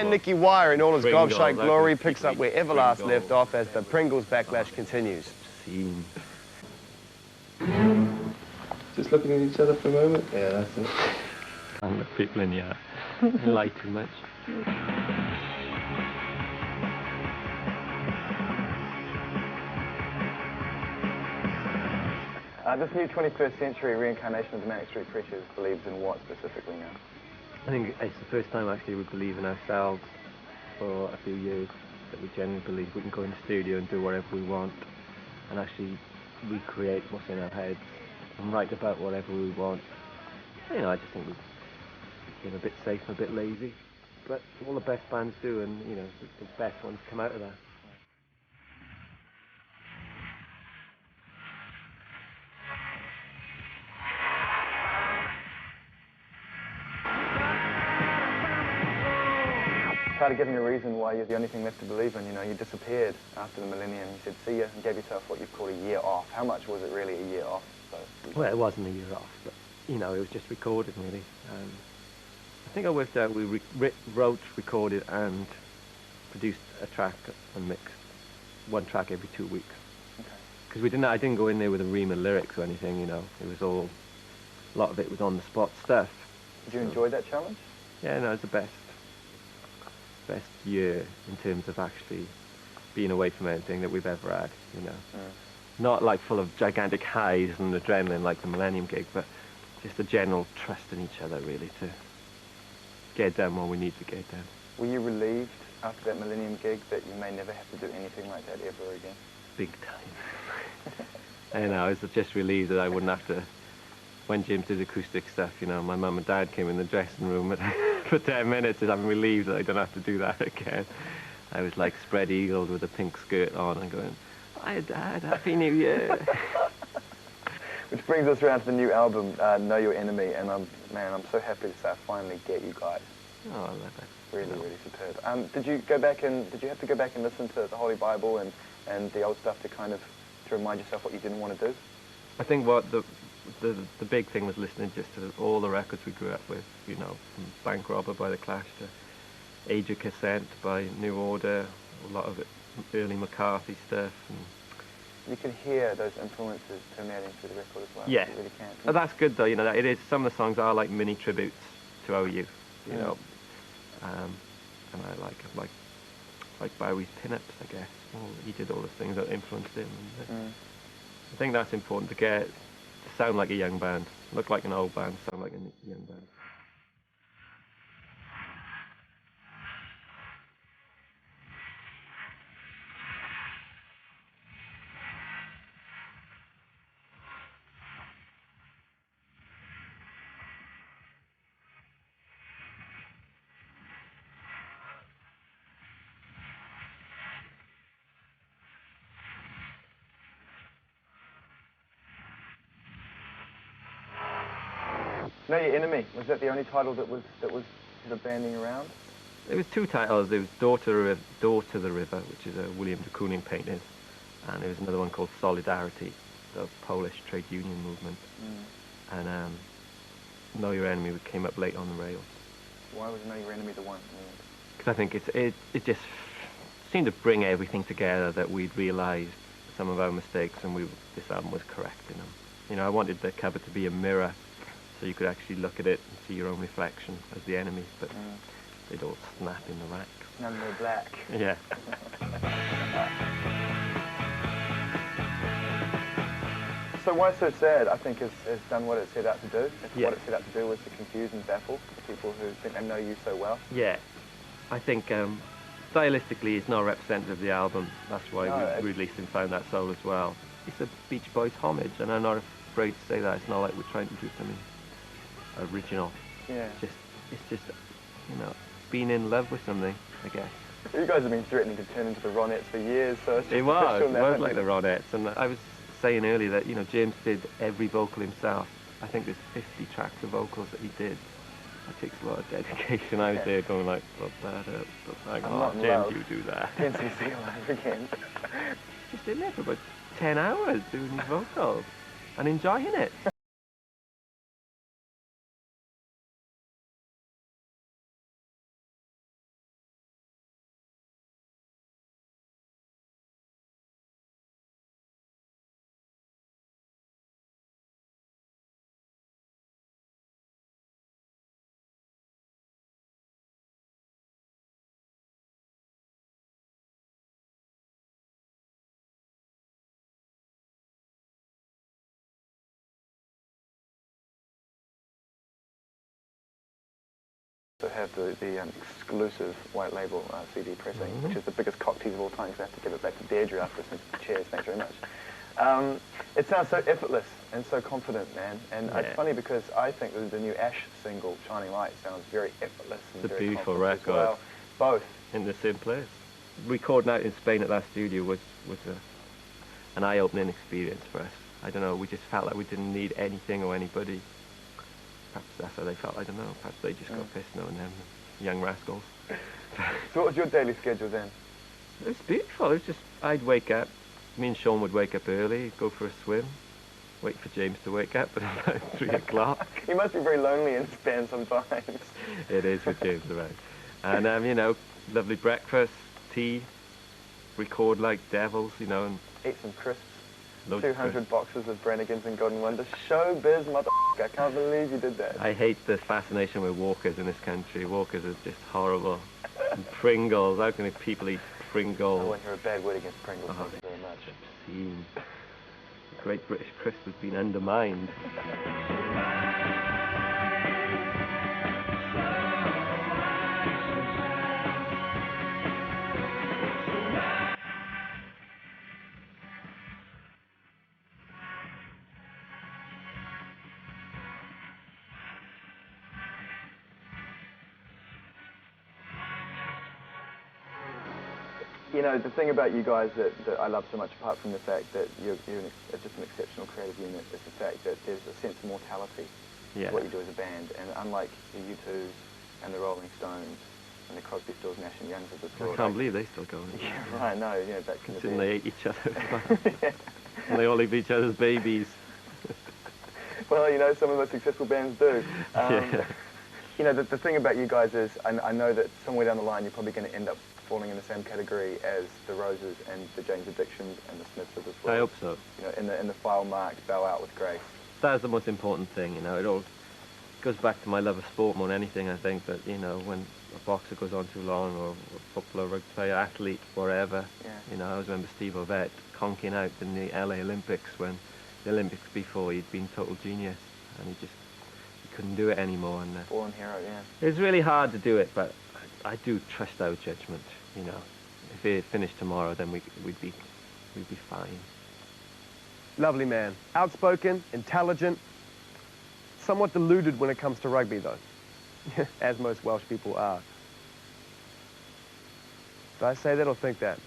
And Nicky Wire in all his Pringles, gobshite glory that's picks up where Everlast left off as the Pringles backlash continues. Scene. Just looking at each other for a moment? Yeah, that's it. And the people in the eye. Lie too much. This new 21st century reincarnation of the Manic Street Preachers believes in what specifically now? I think it's the first time actually we believe in ourselves for a few years, that we genuinely believe we can go in the studio and do whatever we want and actually recreate what's in our heads and write about whatever we want. You know, I just think we've been a bit safe and a bit lazy, but all the best bands do, and you know, the best ones come out of that. Try to give me a reason why you're the only thing left to believe in. You know, you disappeared after the millennium. You said see ya and gave yourself what you've called a year off. How much was it really a year off? So, well, it wasn't a year off, but you know, it was just recorded really. I think I worked out we wrote, recorded and produced a track and mixed one track every 2 weeks. Because I didn't go in there with a ream of lyrics or anything, you know. It was all, a lot of it was on the spot stuff. Did you enjoy that challenge? Yeah, no, it was the best year in terms of actually being away from anything that we've ever had, you know. Not like full of gigantic highs and adrenaline like the Millennium gig, but just a general trust in each other really to get done what we need to get done. Were you relieved after that Millennium gig that you may never have to do anything like that ever again? Big time. And I was just relieved that I wouldn't have to, when James did acoustic stuff, you know, my mum and dad came in the dressing room for 10 minutes and I'm relieved that I don't have to do that again. I was like spread eagled with a pink skirt on and going, hi Dad, Happy New Year. Which brings us around to the new album, Know Your Enemy, and I'm so happy to say I finally get you guys. Oh, I love it. Really, really superb. Did you have to go back and listen to the Holy Bible and the old stuff to remind yourself what you didn't want to do? I think what the big thing was listening just to all the records we grew up with, you know, from Bank Robber by The Clash to Age of Consent by New Order, a lot of it, early McCarthy stuff. And you can hear those influences permeating through the record as well. Yeah, you really can. But that's good though, you know, it is, some of the songs are like mini tributes to our youth, you know. And I like Bowie's Pin-Ups, I guess. He did all the things that influenced him. And, I think that's important to sound like a young band, look like an old band, sound like a young band. Know Your Enemy, was that the only title that was sort of banding around? There was two titles. There was Door to the River, which is a William de Kooning painting, and there was another one called Solidarity, the Polish trade union movement. And Know Your Enemy came up late on the rails. Why was Know Your Enemy the one? Because I think it just seemed to bring everything together, that we'd realised some of our mistakes and this album was correcting them. You know, I wanted the cover to be a mirror, so you could actually look at it and see your own reflection as the enemy, but they'd all snap in the rack. None more black. Yeah. So Why So Sad, I think, has done what it set out to do. Yeah. What it set out to do was to confuse and baffle people who think they know you so well. Yeah. I think stylistically it's not representative of the album. That's why we released and Found That Soul as well. It's a Beach Boys homage, and I'm not afraid to say that. It's not like we're trying to do something original. Yeah. It's just, you know, being in love with something, I guess. You guys have been threatening to turn into the Ronettes for years, so it's just It was now. like the Ronettes, and I was saying earlier that, you know, James did every vocal himself. I think there's 50 tracks of vocals that he did. That takes a lot of dedication. I was there going like, put that up, like, oh, James, you do that. NCC all over again. Just in there for about 10 hours doing his vocals and enjoying it. to have the exclusive white label CD pressing, which is the biggest cock tease of all time, so I have to give it back to Deirdre after some cheers. Thanks very much. It sounds so effortless and so confident, man. And it's funny because I think the new Ash single, Shining Light, sounds very effortless and It's a very beautiful confident as record. well. Both. In the same place. Recording out in Spain at that studio was an eye-opening experience for us. I don't know, we just felt like we didn't need anything or anybody. Perhaps that's how they felt, I don't know. Perhaps they just got pissed knowing them, young rascals. So what was your daily schedule then? It was beautiful. It was just, I'd wake up, me and Sean would wake up early, go for a swim, wait for James to wake up at about 3 o'clock. You must be very lonely in Spain sometimes. It is with James around. And, you know, lovely breakfast, tea, record like devils, you know, and Eat some crisps. loads of 200 crisps. boxes of Brannigans and Golden Wonders. Showbiz, motherfucker. I can't believe you did that. I hate the fascination with Walkers in this country. Walkers are just horrible. And Pringles, how can people eat I Pringles? won't hear a bad word against Pringles. Thank you very much. Obscene. The Great British crisp has been undermined. You know, the thing about you guys that I love so much, apart from the fact that you're just an exceptional creative unit, is the fact that there's a sense of mortality to what you do as a band. And unlike the U2s and the Rolling Stones and the Crosby, Stills, Nash and Youngs of this I world. can't believe they still go on. Yeah, right, no, you know, back in the Considering day. they hate each other. And they all leave each other's babies. Well, you know, some of the most successful bands do. Yeah. You know, the thing about you guys is, I know that somewhere down the line you're probably going to end up falling in the same category as the Roses and the James Addictions and the Smiths of this world. I hope so. You know, in the file marked "Bow Out with Grace." That's the most important thing, you know. It all goes back to my love of sport more than anything. I think that, you know, when a boxer goes on too long, or a footballer, rugby player, athlete, whatever, you know, I always remember Steve Ovett conking out in the LA Olympics when the Olympics before he'd been total genius, and he couldn't do it anymore. And Fallen hero, yeah. it's really hard to do it, but I do trust our judgment. You know, if it finished tomorrow, then we'd be fine. Lovely man. Outspoken, intelligent, somewhat deluded when it comes to rugby, though, as most Welsh people are. Did I say that or think that?